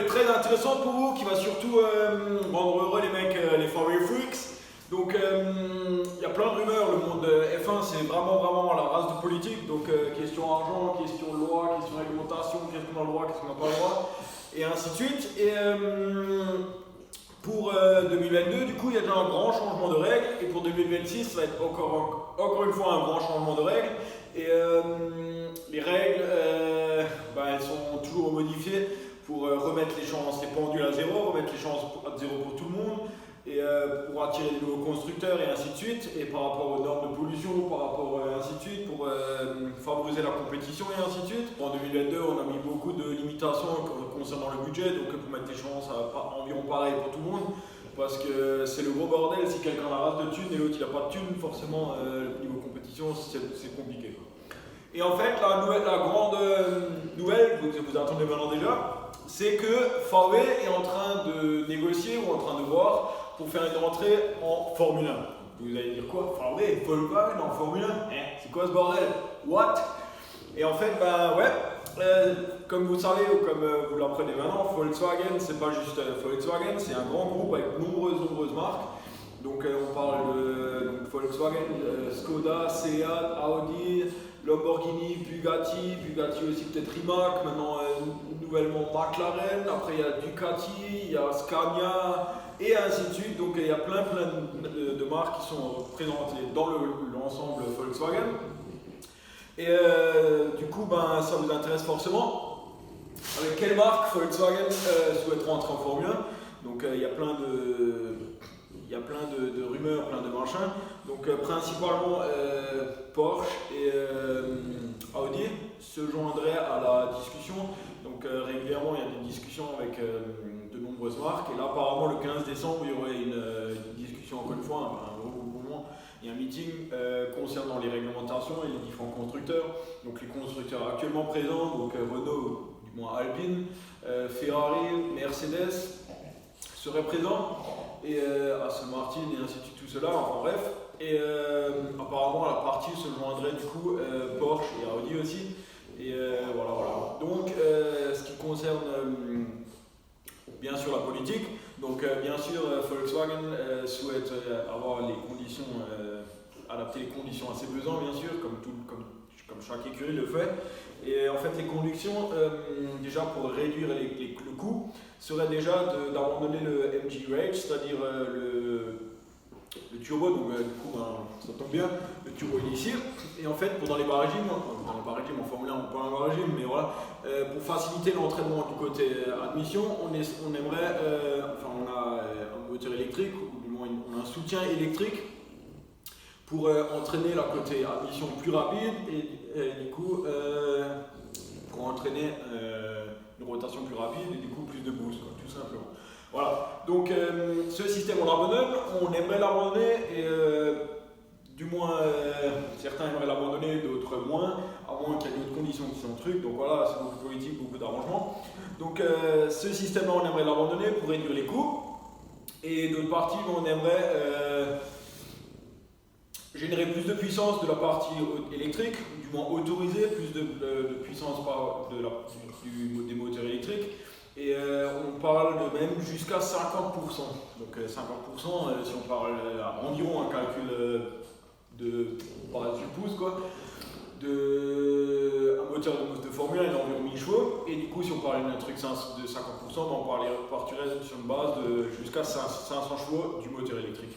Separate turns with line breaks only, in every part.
être très intéressante pour vous, qui va surtout rendre heureux les mecs, les Formula Freaks. Donc il y a plein de rumeurs, le monde F1 c'est vraiment la race de politique, donc question argent, question loi, question réglementation, qu'est-ce qu'on a le droit, qu'est-ce qu'on n'a pas le droit, et ainsi de suite. Et pour 2022, du coup il y a déjà un grand changement de règles, et pour 2026 ça va être encore une fois un grand changement de règles. Et les règles, elles sont toujours modifiées pour remettre les chances, les pendules à zéro, remettre les chances à zéro pour tout le monde, et pour attirer de nouveaux constructeurs et ainsi de suite, et par rapport aux normes de pollution, par rapport ainsi de suite, pour favoriser la compétition et ainsi de suite. En 2022, on a mis beaucoup de limitations concernant le budget, donc pour mettre les chances à environ pareil pour tout le monde, parce que c'est le gros bordel. Si quelqu'un a la race de thunes et l'autre il n'a pas de thunes, forcément niveau compétition c'est compliqué, quoi. Et en fait la grande nouvelle, vous attendez maintenant déjà, c'est que VW est en train de négocier ou en train de voir pour faire une rentrée en Formule 1. Vous allez dire quoi? VW, Volkswagen en Formule 1? C'est quoi ce bordel? What? Et en fait, comme vous savez ou comme vous l'apprenez maintenant, Volkswagen, c'est pas juste Volkswagen, c'est un grand groupe avec nombreuses marques. Donc on parle de Volkswagen, Skoda, Seat, Audi, Lamborghini, Bugatti aussi peut-être Rimac, maintenant nouvellement McLaren, après il y a Ducati, il y a Scania et ainsi de suite. Donc il y a plein de marques qui sont présentées dans l'ensemble Volkswagen. Et du coup ça vous intéresse forcément. Avec quelle marque Volkswagen souhaite rentrer en Formule 1? Donc il y a plein de rumeurs, plein de machins. Donc principalement Porsche et Audi se joindraient à la discussion. Donc régulièrement il y a des discussions avec de nombreuses marques. Et là apparemment le 15 décembre il y aurait une discussion encore une fois, un regroupement et un meeting concernant les réglementations et les différents constructeurs. Donc les constructeurs actuellement présents, donc Renault, du moins Alpine, Ferrari, Mercedes seraient présents. Et Aston Martin et ainsi de suite, tout cela, enfin bref. Et apparemment à la partie se joindrait du coup Porsche et Audi aussi. Et voilà. Donc ce qui concerne bien sûr la politique, donc bien sûr Volkswagen souhaite avoir les conditions, adapter les conditions à ses besoins bien sûr, comme chaque écurie le fait. Et en fait les conditions, déjà pour réduire le coût, serait déjà d'abandonner le MG Rage, c'est-à-dire le turbo, donc du coup ça tombe bien, le turbo initié. Et en fait dans les barrages en Formule 1 ou pas un barrage, mais voilà, pour faciliter l'entraînement du côté admission, on aimerait, on a un moteur électrique, ou du moins on a un soutien électrique pour entraîner la côté admission plus rapide et du coup pour entraîner une rotation plus rapide et du coup plus de boost, quoi, tout simplement. Voilà, donc ce système on aimerait l'abandonner et du moins certains aimeraient l'abandonner, d'autres moins, à moins qu'il y ait d'autres conditions qui sont trucs, donc voilà, c'est beaucoup de politique, beaucoup d'arrangements. Donc ce système-là on aimerait l'abandonner pour réduire les coûts, et d'autre partie on aimerait générer plus de puissance de la partie électrique, du moins autoriser plus de puissance des moteurs électriques. Et on parle de même jusqu'à 50%. Donc 50%, si on parle à environ un calcul par du pouce, quoi, un moteur de Formule 1 est d'environ 1000 chevaux. Et du coup, si on parlait d'un truc de 50%, on partirait sur une base de jusqu'à 500 chevaux du moteur électrique.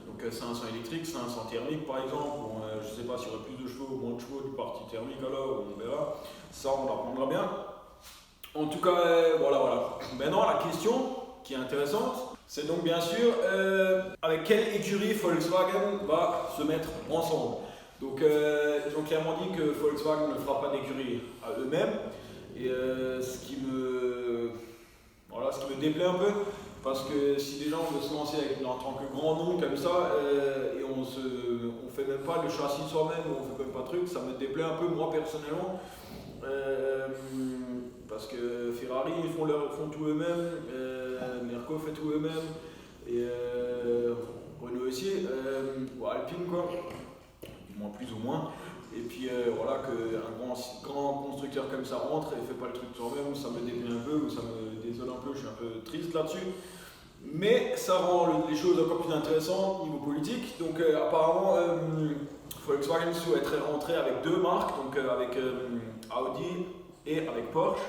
Donc 500 électriques, 500 thermiques par exemple. Bon, je ne sais pas s'il y aurait plus de chevaux ou moins de chevaux du parti thermique, alors on verra. Ça, on l'apprendra bien. En tout cas, voilà. Maintenant, la question qui est intéressante, c'est donc bien sûr avec quelle écurie Volkswagen va se mettre ensemble. Donc, ils ont clairement dit que Volkswagen ne fera pas d'écurie à eux-mêmes. Et ce qui me déplaît un peu, parce que si des gens veulent se lancer en tant que grand nom comme ça, et on fait même pas le châssis soi-même, ou on fait même pas de truc, ça me déplaît un peu moi personnellement. Parce que Ferrari ils font tout eux-mêmes, Merco fait tout eux-mêmes, et Renault aussi, ou Alpine quoi, du moins plus ou moins. Et puis voilà, qu'un grand constructeur comme ça rentre et fait pas le truc soi-même, ça me déplaît un peu, ou ça me peu triste là-dessus. Mais ça rend les choses encore plus intéressantes au niveau politique. Donc apparemment, Volkswagen souhaiterait rentrer avec deux marques, donc avec Audi et avec Porsche.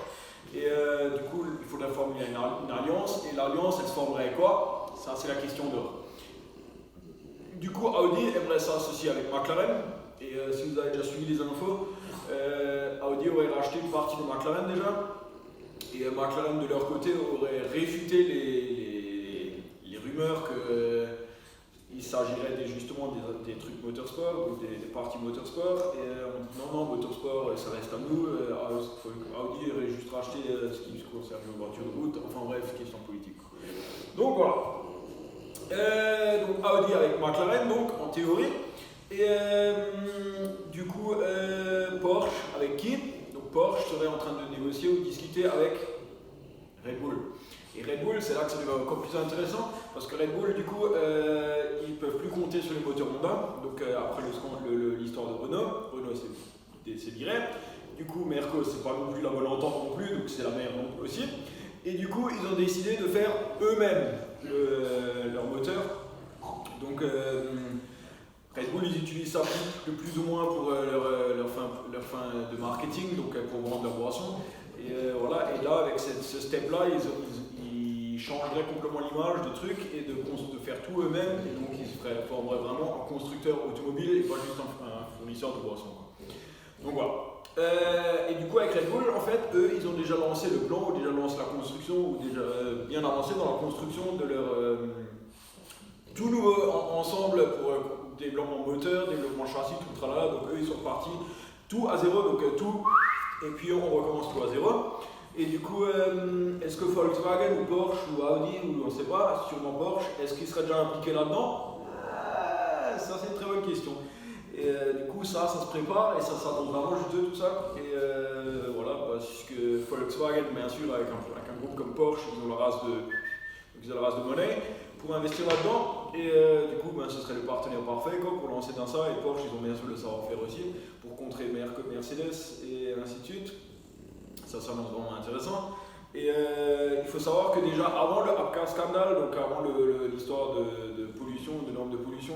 Et du coup, il faudrait former une alliance. Et l'alliance, elle se formerait quoi? Ça, c'est la question d'or. Du coup, Audi aimerait s'associer avec McLaren. Et si vous avez déjà suivi les infos, Audi aurait racheté une partie de McLaren déjà. Et McLaren, de leur côté, aurait réfuté les rumeurs qu'il s'agirait justement des trucs motorsport, ou des parties motorsport. Et on dit non, motorsport, ça reste à nous. Audi aurait juste racheté ce qui concerne les voitures de route. Enfin bref, question politique. Donc voilà. Donc Audi avec McLaren, donc en théorie. Et du coup, Porsche avec qui? Donc Porsche serait en train de négocier ou discuter avec Red Bull. Et Red Bull, c'est là que ça devient encore plus intéressant, parce que Red Bull, du coup, ils ne peuvent plus compter sur les moteurs Honda. Donc après l'histoire de Renault c'est direct. Du coup, Merco, c'est pas non plus la bonne entente non plus, donc c'est la meilleure non plus aussi. Et du coup, ils ont décidé de faire eux-mêmes leur moteur. Donc Red Bull, ils utilisent ça de plus ou moins pour leur fin de marketing, donc pour vendre leur boisson. Et voilà, et là, avec ce step-là, ils changeraient complètement l'image de truc et de faire tout eux-mêmes. Et donc, ils se formeraient vraiment un constructeur automobile et pas juste un fournisseur de boissons. Donc voilà. Et du coup, avec Red Bull, en fait, eux, ils ont déjà lancé le plan, ou déjà lancé la construction, ou déjà bien avancé dans la construction de leur tout nouveau ensemble pour développement moteur, développement châssis, tout le tralala. Donc eux, ils sont partis tout à zéro, donc tout, et puis on recommence tout à zéro. Et du coup, est-ce que Volkswagen ou Porsche ou Audi, ou on ne sait pas, sûrement Porsche, est-ce qu'ils seraient déjà impliqués là-dedans? Ça, c'est une très bonne question. Et du coup, ça se prépare et ça s'annonce vraiment juteux tout ça. Et voilà, parce que Volkswagen, bien sûr, avec un groupe comme Porsche, ils ont la race de monnaie pour investir là-dedans. Et du coup, ce serait le partenaire parfait pour lancer dans ça. Et Porsche, ils ont bien sûr le savoir-faire aussi pour contrer Mercedes et ainsi de suite. Ça s'annonce vraiment intéressant. Et il faut savoir que déjà avant le APCA scandale, donc avant l'histoire de pollution, de normes de pollution,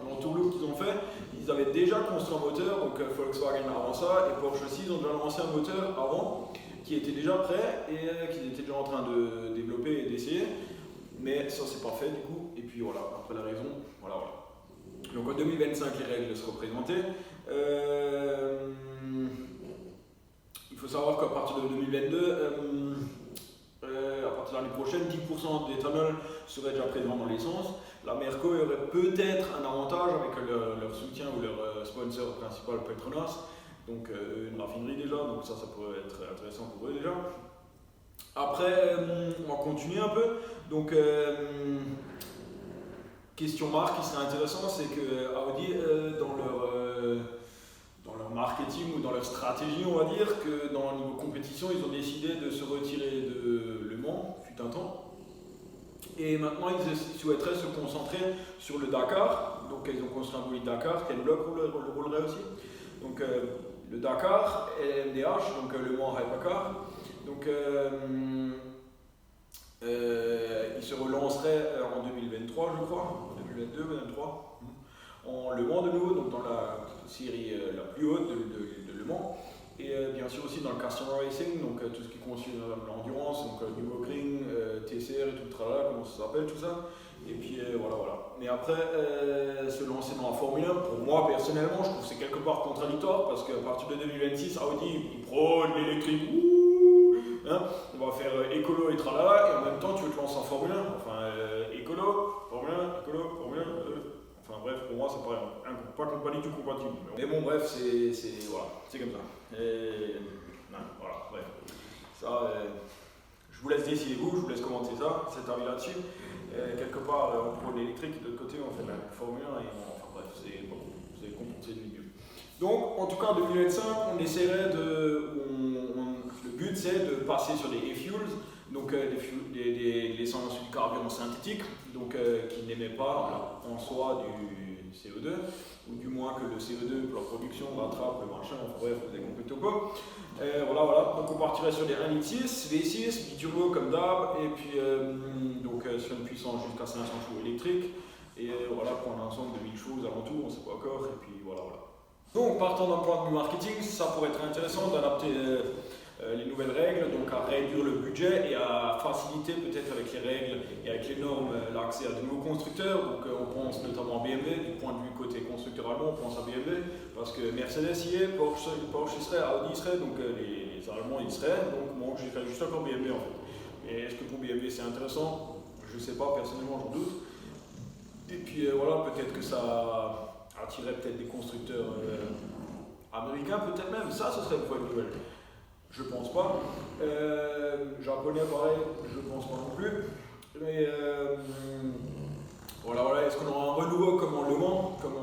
l'entourloupe qu'ils ont fait, ils avaient déjà construit un moteur, donc Volkswagen avant ça, et Porsche aussi, ils ont déjà lancé un moteur avant, qui était déjà prêt et qu'ils étaient déjà en train de développer et d'essayer. Mais ça c'est pas fait du coup, et puis voilà, après la raison, voilà. Donc en 2025 les règles seront présentées. Il faut savoir qu'à partir de 2022, à partir de l'année prochaine, 10% d'éthanol serait déjà présent dans l'essence. La Merco aurait peut-être un avantage avec leur soutien ou leur sponsor principal Petronas, donc une raffinerie déjà, donc ça pourrait être intéressant pour eux déjà. Après, on va continuer un peu. Donc, question marque qui serait intéressant, c'est que Audi, dans leur marketing ou dans leur stratégie, on va dire, que dans le niveau compétition, ils ont décidé de se retirer de Le Mans, fut un temps. Et maintenant, ils souhaiteraient se concentrer sur le Dakar. Donc, ils ont construit un bolide Dakar, quel bloc roulerait aussi. Donc, le Dakar et MDH, donc Le Mans Hypercar. Donc, il se relancerait en 2023, je crois, en 2022 ou 2023, en Le Mans de nouveau, donc dans la série la plus haute de Le Mans, et bien sûr aussi dans le Castor Racing, donc tout ce qui concerne l'endurance, donc Nürburgring, TCR et tout le tralala, comment ça s'appelle, tout ça. Et puis voilà. Mais après, se lancer dans la Formule 1, pour moi personnellement, je trouve que c'est quelque part contradictoire, parce qu'à partir de 2026, Audi, il prône l'électrique. On va faire écolo et tralala, et en même temps tu veux te lancer en Formule 1. Enfin, écolo, Formule 1, Formule 1. Enfin bref, pour moi ça paraît pas du tout compatible. Mais bon, bref, c'est comme ça. Voilà, bref. Ça, je vous laisse décider vous, je vous laisse commenter ça, cet avis là-dessus. Quelque part, on prend l'électrique, et de l'autre côté on fait la Formule 1, et enfin bref, c'est bon, vous avez compris le milieu. Donc, en tout cas, en 2025, on essaierait le but, c'est de passer sur des e-fuels, donc l'essence du carburant synthétique, donc qui n'émet pas en soi du CO2, ou du moins que le CO2 pour la production rattrape le machin, enfin bref, vous avez compris le topo. Voilà, donc on partirait sur des 1,6 litres, V6, biturbo comme d'hab, et puis sur une puissance jusqu'à 500 chevaux électriques, et voilà, pour un ensemble de 1000 chevaux aux alentours, on ne sait pas encore, et puis voilà. Donc partant d'un point de vue marketing, ça pourrait être intéressant d'adapter les nouvelles règles, donc à réduire le budget et à faciliter peut-être avec les règles et avec les normes l'accès à de nouveaux constructeurs. Donc on pense notamment à BMW, du point de vue côté constructeur allemand, on pense à BMW, parce que Mercedes y est, Porsche y serait, Audi y serait, donc les Allemands y seraient, donc moi j'irais juste encore BMW en fait. Mais est-ce que pour BMW c'est intéressant? Je ne sais pas, personnellement j'en doute. Et puis voilà, peut-être que ça attirerait peut-être des constructeurs américains, peut-être même, ça ce serait une bonne nouvelle. Je pense pas. Japonais, pareil, je pense pas non plus. Mais voilà, est-ce qu'on aura un renouveau comme en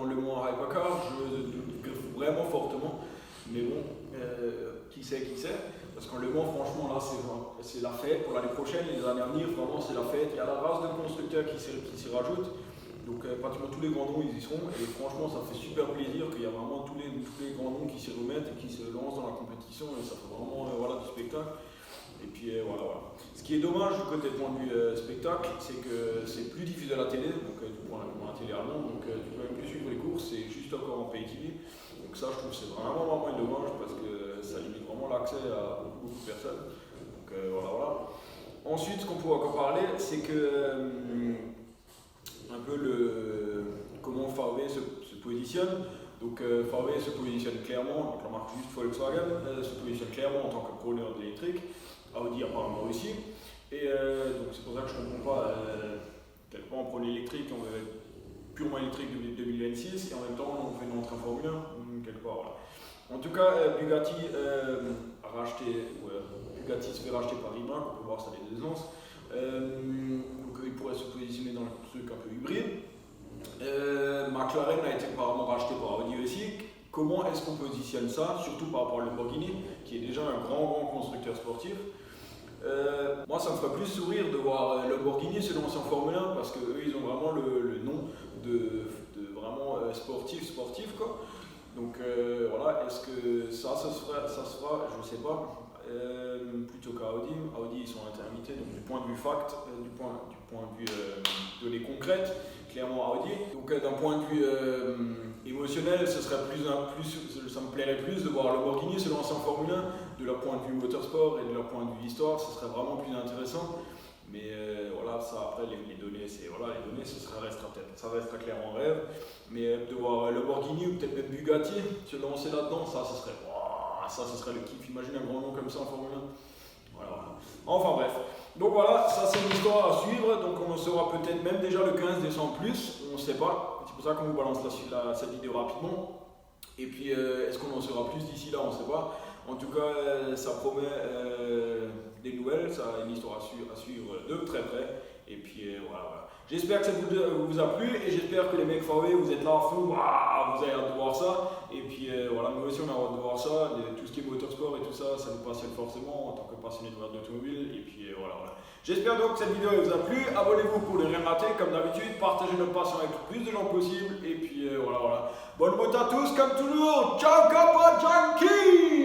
Le Mans Hypercar? Je doute vraiment fortement. Mais bon, qui sait. Parce qu'en Le Mans, franchement, là, c'est la fête pour l'année prochaine, les années à venir, vraiment, c'est la fête. Il y a la race de constructeurs qui s'y rajoute. Donc pratiquement tous les grands noms ils y seront et franchement ça fait super plaisir qu'il y a vraiment tous les grands noms qui s'y remettent et qui se lancent dans la compétition et ça fait vraiment du spectacle. Et puis voilà. Ce qui est dommage du côté point de vue spectacle, c'est que c'est plus diffusé à la télé, donc du point de vue la télé allemande, donc tu peux même plus suivre les courses, c'est juste encore en pay TV. Donc ça je trouve que c'est vraiment dommage parce que ça limite vraiment l'accès à beaucoup de personnes. Donc voilà. Ensuite ce qu'on pourrait encore parler, c'est que un peu comment VW se positionne. Donc VW se positionne clairement, donc la marque juste Volkswagen, se positionne clairement en tant que preneur de l'électrique, Audi apparemment aussi. Et donc c'est pour ça que je ne comprends pas, quelque part on prend l'électrique, on veut être purement électrique depuis 2026 et en même temps on fait une entrée en Formule 1, quelque part voilà. En tout cas, Bugatti Bugatti se fait racheter par Rimac, on peut voir ça les aisance. Donc il pourrait se positionner dans le truc un peu hybride. McLaren a été apparemment racheté par Audi aussi. Comment est-ce qu'on positionne ça, surtout par rapport à Lamborghini, qui est déjà un grand constructeur sportif? Moi ça me ferait plus sourire de voir Lamborghini se lancer en Formule 1 parce qu'eux ils ont vraiment le nom de vraiment sportif quoi. Donc voilà, est-ce que ça se fera, je sais pas. Plutôt qu'à Audi. Audi ils sont intermittés, donc du point de vue fact, du point de vue données concrètes, clairement Audi. Donc d'un point de vue émotionnel, ça me plairait plus de voir Lamborghini se lancer en Formule 1, de leur point de vue motorsport et de leur point de vue histoire, ce serait vraiment plus intéressant. Mais voilà, ça après les données, ça restera clairement un rêve. Mais de voir Lamborghini ou peut-être même Bugatti se lancer là-dedans, ça ce serait le kiff. Imagine un grand nom comme ça en Formule 1. Voilà. Enfin bref. Donc voilà, ça c'est une histoire à suivre. Donc on en saura peut-être même déjà le 15 décembre plus. On ne sait pas. C'est pour ça qu'on vous balance cette vidéo rapidement. Et puis est-ce qu'on en saura plus d'ici là? On ne sait pas. En tout cas, ça promet des nouvelles. Ça a une histoire à suivre de très près. Et puis voilà. J'espère que ça vous a plu et j'espère que les mecs VW vous êtes là à fond, vous avez hâte de voir ça. Et puis voilà, nous aussi on a hâte de voir ça. Tout ce qui est motorsport et tout ça, ça nous passionne forcément en tant que passionné de d'automobile. Et puis voilà. J'espère donc que cette vidéo vous a plu. Abonnez-vous pour ne rien rater comme d'habitude. Partagez notre passion avec le plus de gens possible. Et puis voilà. Bonne route à tous comme toujours. Ciao Kappa Junkie.